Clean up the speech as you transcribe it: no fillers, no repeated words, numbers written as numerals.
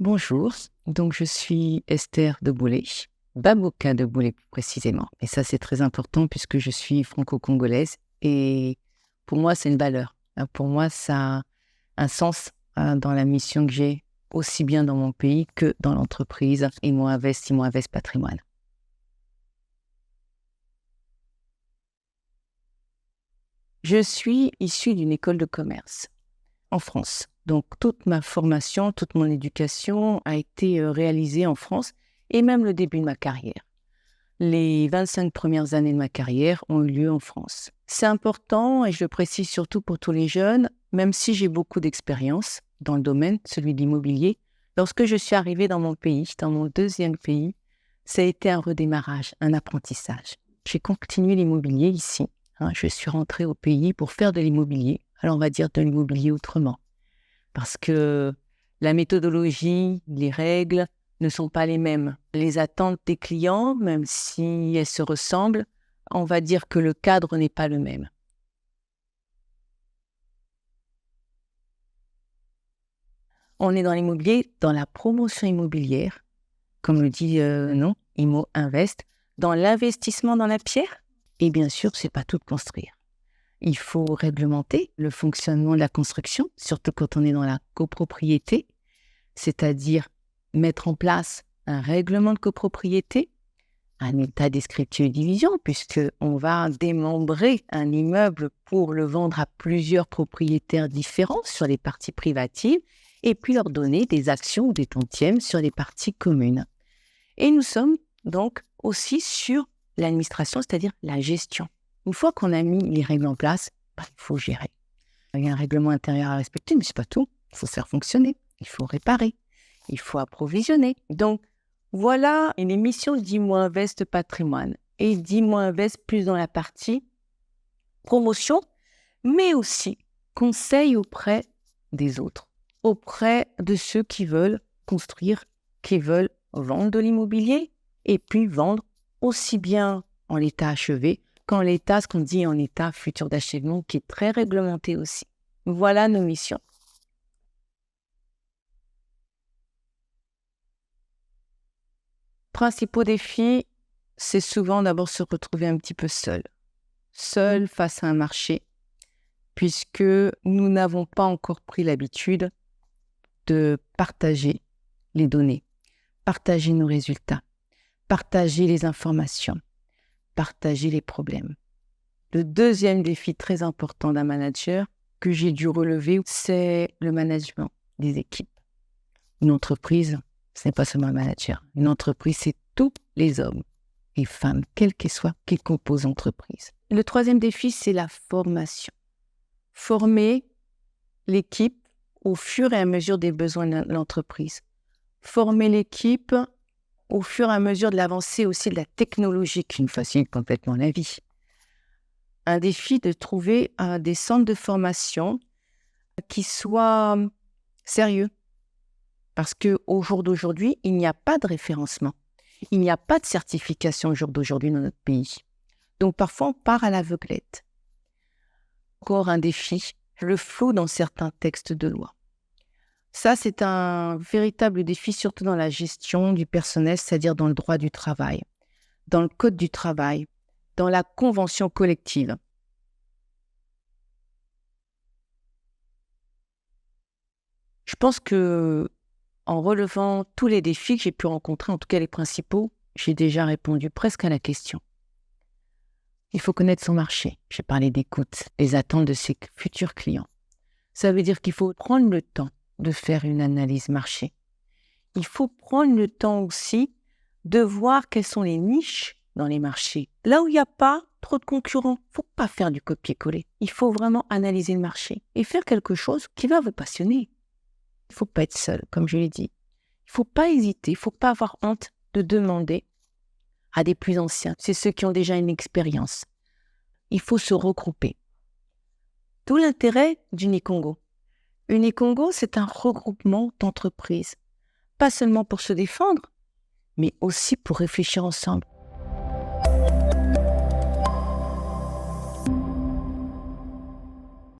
Bonjour, donc je suis Esther de Boulay, Babouka de Boulay plus précisément. Et ça, c'est très important puisque je suis franco-congolaise et pour moi, c'est une valeur. Pour moi, ça a un sens dans la mission que j'ai, aussi bien dans mon pays que dans l'entreprise Imo Invest Patrimoine. Je suis issue d'une école de commerce en France. Donc, toute ma formation, toute mon éducation a été réalisée en France et même le début de ma carrière. Les 25 premières années de ma carrière ont eu lieu en France. C'est important et je le précise surtout pour tous les jeunes, même si j'ai beaucoup d'expérience dans le domaine, celui de l'immobilier. Lorsque je suis arrivée dans mon pays, dans mon deuxième pays, ça a été un redémarrage, un apprentissage. J'ai continué l'immobilier ici. Je suis rentrée au pays pour faire de l'immobilier. Alors, on va dire de l'immobilier autrement. Parce que la méthodologie, les règles ne sont pas les mêmes. Les attentes des clients, même si elles se ressemblent, on va dire que le cadre n'est pas le même. On est dans l'immobilier, dans la promotion immobilière, comme le dit non, Imo Invest, dans l'investissement dans la pierre. Et bien sûr, c'est pas tout de construire. Il faut réglementer le fonctionnement de la construction, surtout quand on est dans la copropriété, c'est-à-dire mettre en place un règlement de copropriété, un état descriptif de division, puisqu'on va démembrer un immeuble pour le vendre à plusieurs propriétaires différents sur les parties privatives et puis leur donner des actions ou des tantièmes sur les parties communes. Et nous sommes donc aussi sur l'administration, c'est-à-dire la gestion. Une fois qu'on a mis les règles en place, il faut gérer. Il y a un règlement intérieur à respecter, mais ce n'est pas tout. Il faut faire fonctionner, il faut réparer, il faut approvisionner. Donc, voilà une émission d'Imo Invest Patrimoine et d'Imo Invest plus dans la partie promotion, mais aussi conseil auprès des autres, auprès de ceux qui veulent construire, qui veulent vendre de l'immobilier et puis vendre aussi bien en l'état achevé qu'en l'état, ce qu'on dit en état futur d'achèvement, qui est très réglementé aussi. Voilà nos missions. Principaux défis, c'est souvent d'abord se retrouver un petit peu seul face à un marché, puisque nous n'avons pas encore pris l'habitude de partager les données, partager nos résultats, partager les informations, partager les problèmes. Le deuxième défi très important d'un manager que j'ai dû relever, c'est le management des équipes. Une entreprise, ce n'est pas seulement un manager. Une entreprise, c'est tous les hommes et femmes, quels qu'ils soient, qui composent l'entreprise. Le troisième défi, c'est la formation. Former l'équipe au fur et à mesure des besoins de l'entreprise. Former l'équipe au fur et à mesure de l'avancée aussi de la technologie qui nous facilite complètement la vie. Un défi de trouver des centres de formation qui soient sérieux. Parce qu'au jour d'aujourd'hui, il n'y a pas de référencement. Il n'y a pas de certification au jour d'aujourd'hui dans notre pays. Donc parfois, on part à l'aveuglette. Encore un défi, le flou dans certains textes de loi. Ça, c'est un véritable défi, surtout dans la gestion du personnel, c'est-à-dire dans le droit du travail, dans le code du travail, dans la convention collective. Je pense que en relevant tous les défis que j'ai pu rencontrer, en tout cas les principaux, j'ai déjà répondu presque à la question. Il faut connaître son marché. J'ai parlé d'écoute, des attentes de ses futurs clients. Ça veut dire qu'il faut prendre le temps de faire une analyse marché. Il faut prendre le temps aussi de voir quelles sont les niches dans les marchés. Là où il n'y a pas trop de concurrents, il ne faut pas faire du copier-coller. Il faut vraiment analyser le marché et faire quelque chose qui va vous passionner. Il ne faut pas être seul, comme je l'ai dit. Il ne faut pas hésiter, il ne faut pas avoir honte de demander à des plus anciens. C'est ceux qui ont déjà une expérience. Il faut se regrouper. Tout l'intérêt d'Unicongo. Unicongo, c'est un regroupement d'entreprises. Pas seulement pour se défendre, mais aussi pour réfléchir ensemble.